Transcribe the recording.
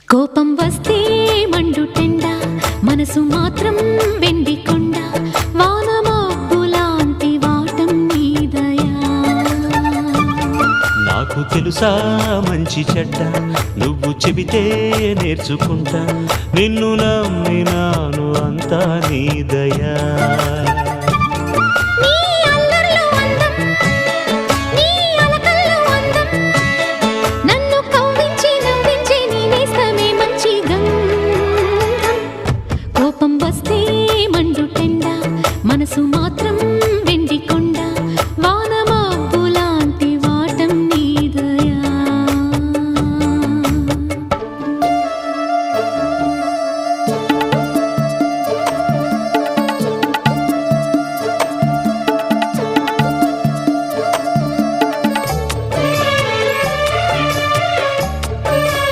కోపం వస్తే మండుటెండ, మనసు మాత్రం వెండి కొండ, వానమబ్బులాంటి వాటం నీదయా. నాకు తెలుసా మంచి చెడ్డ, నువ్వు చెబితే నేర్చుకుంటా, నిన్ను నమ్మినాను అంతా నీదయా.